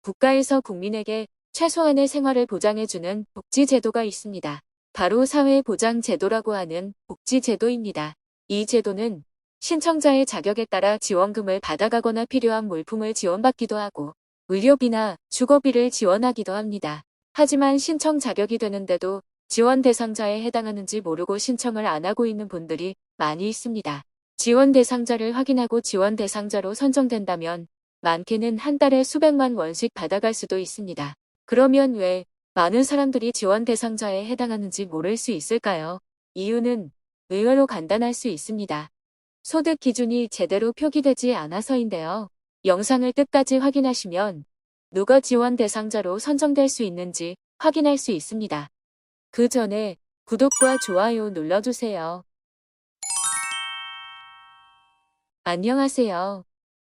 국가에서 국민에게 최소한의 생활을 보장해주는 복지제도가 있습니다. 바로 사회보장제도라고 하는 복지제도입니다. 이 제도는 신청자의 자격에 따라 지원금을 받아가거나 필요한 물품을 지원받기도 하고 의료비나 주거비를 지원하기도 합니다. 하지만 신청 자격이 되는데도 지원 대상자에 해당하는지 모르고 신청을 안 하고 있는 분들이 많이 있습니다. 지원 대상자를 확인하고 지원 대상자로 선정된다면 많게는 한 달에 수백만 원씩 받아갈 수도 있습니다. 그러면 왜 많은 사람들이 지원 대상자에 해당하는지 모를 수 있을까요? 이유는 의외로 간단할 수 있습니다. 소득 기준이 제대로 표기되지 않아서인데요. 영상을 끝까지 확인하시면 누가 지원 대상자로 선정될 수 있는지 확인할 수 있습니다. 그 전에 구독과 좋아요 눌러주세요. 안녕하세요.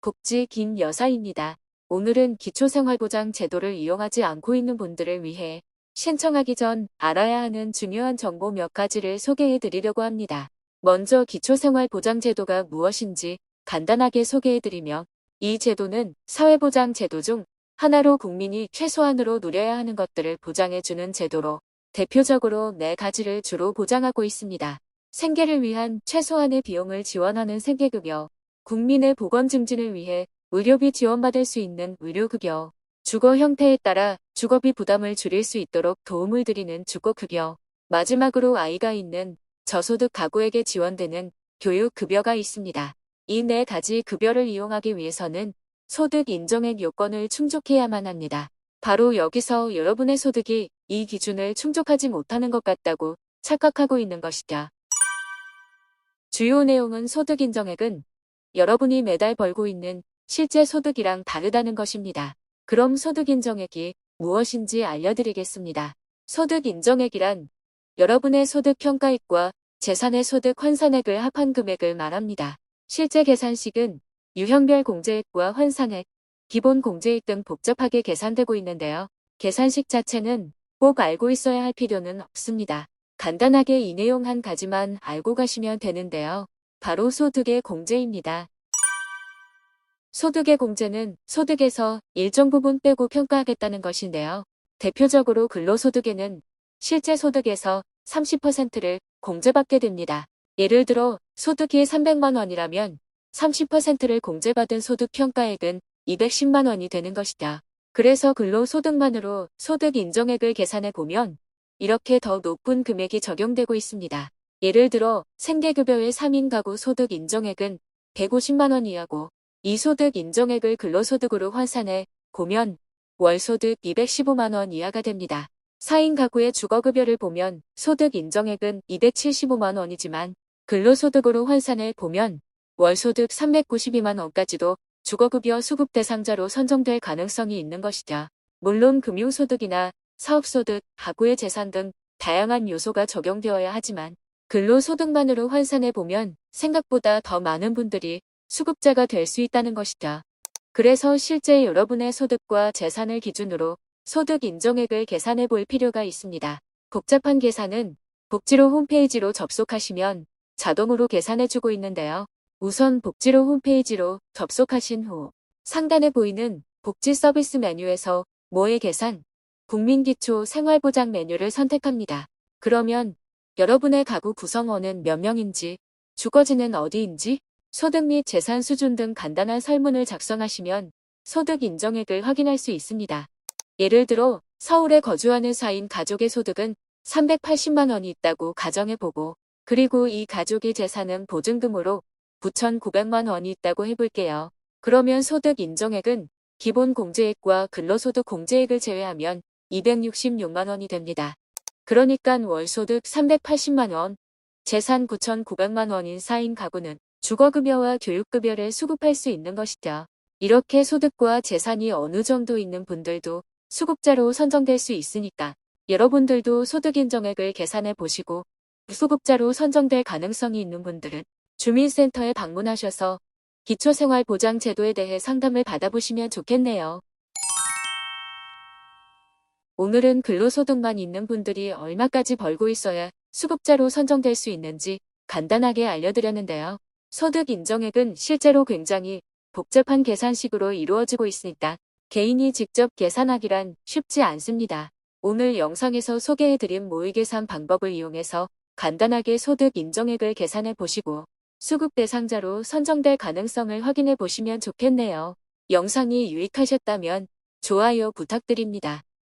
복지 김 여사입니다. 오늘은 기초생활보장 제도를 이용하지 않고 있는 분들을 위해 신청하기 전 알아야 하는 중요한 정보 몇 가지를 소개해 드리려고 합니다. 먼저 기초생활보장제도가 무엇인지 간단하게 소개해 드리며 이 제도는 사회보장 제도 중 하나로 국민이 최소한으로 누려야 하는 것들을 보장해 주는 제도로 대표적으로 4가지를 주로 보장하고 있습니다. 생계를 위한 최소한의 비용을 지원하는 생계급여, 국민의 보건 증진을 위해 의료비 지원받을 수 있는 의료급여, 주거 형태에 따라 주거비 부담을 줄일 수 있도록 도움을 드리는 주거급여, 마지막으로 아이가 있는 저소득 가구에게 지원되는 교육급여가 있습니다. 이 4가지 급여를 이용하기 위해서는 소득 인정액 요건을 충족해야만 합니다. 바로 여기서 여러분의 소득이 이 기준을 충족하지 못하는 것 같다고 착각하고 있는 것이죠. 주요 내용은 소득 인정액은 여러분이 매달 벌고 있는 실제 소득이랑 다르다는 것입니다. 그럼 소득 인정액이 무엇인지 알려드리겠습니다. 소득 인정액이란 여러분의 소득 평가액과 재산의 소득 환산액을 합한 금액을 말합니다. 실제 계산식은 유형별 공제액과 환산액, 기본 공제액 등 복잡하게 계산되고 있는데요. 계산식 자체는 꼭 알고 있어야 할 필요는 없습니다. 간단하게 이 내용 한 가지만 알고 가시면 되는데요. 바로 소득의 공제입니다. 소득의 공제는 소득에서 일정 부분 빼고 평가하겠다는 것인데요. 대표적으로 근로소득에는 실제 소득에서 30%를 공제받게 됩니다. 예를 들어 소득이 300만 원이라면 30%를 공제받은 소득 평가액은 210만 원이 되는 것이다. 그래서 근로소득만으로 소득 인정액을 계산해 보면 이렇게 더 높은 금액이 적용되고 있습니다. 예를 들어 생계급여의 3인 가구 소득 인정액은 150만 원이하고 이 소득 인정액을 근로소득으로 환산해 보면 월소득 215만 원 이하가 됩니다. 4인 가구의 주거급여를 보면 소득 인정액은 275만 원이지만 근로소득으로 환산해 보면 월소득 392만 원까지도 주거급여 수급 대상자로 선정될 가능성이 있는 것이죠. 물론 금융소득이나 사업소득, 가구의 재산 등 다양한 요소가 적용되어야 하지만 근로소득만으로 환산해 보면 생각보다 더 많은 분들이 수급자가 될 수 있다는 것이죠. 그래서 실제 여러분의 소득과 재산을 기준으로 소득 인정액을 계산해 볼 필요가 있습니다. 복잡한 계산은 복지로 홈페이지로 접속하시면 자동으로 계산해 주고 있는데요. 우선 복지로 홈페이지로 접속하신 후 상단에 보이는 복지 서비스 메뉴에서 모의 계산, 국민기초 생활보장 메뉴를 선택합니다. 그러면 여러분의 가구 구성원은 몇 명인지, 주거지는 어디인지, 소득 및 재산 수준 등 간단한 설문을 작성하시면 소득 인정액을 확인할 수 있습니다. 예를 들어 서울에 거주하는 4인 가족의 소득은 380만 원이 있다고 가정해보고 그리고 이 가족의 재산은 보증금으로 9,900만 원이 있다고 해볼게요. 그러면 소득 인정액은 기본 공제액과 근로소득 공제액을 제외하면 266만 원이 됩니다. 그러니까 월소득 380만 원, 재산 9,900만 원인 4인 가구는 주거급여와 교육급여를 수급할 수 있는 것이죠. 이렇게 소득과 재산이 어느 정도 있는 분들도 수급자로 선정될 수 있으니까 여러분들도 소득 인정액을 계산해 보시고 무수급자로 선정될 가능성이 있는 분들은 주민센터에 방문하셔서 기초생활보장제도에 대해 상담을 받아보시면 좋겠네요. 오늘은 근로소득만 있는 분들이 얼마까지 벌고 있어야 수급자로 선정될 수 있는지 간단하게 알려드렸는데요. 소득 인정액은 실제로 굉장히 복잡한 계산식으로 이루어지고 있으니까 개인이 직접 계산하기란 쉽지 않습니다. 오늘 영상에서 소개해드린 모의계산 방법을 이용해서 간단하게 소득 인정액을 계산해 보시고 수급 대상자로 선정될 가능성을 확인해 보시면 좋겠네요. 영상이 유익하셨다면 좋아요 부탁드립니다.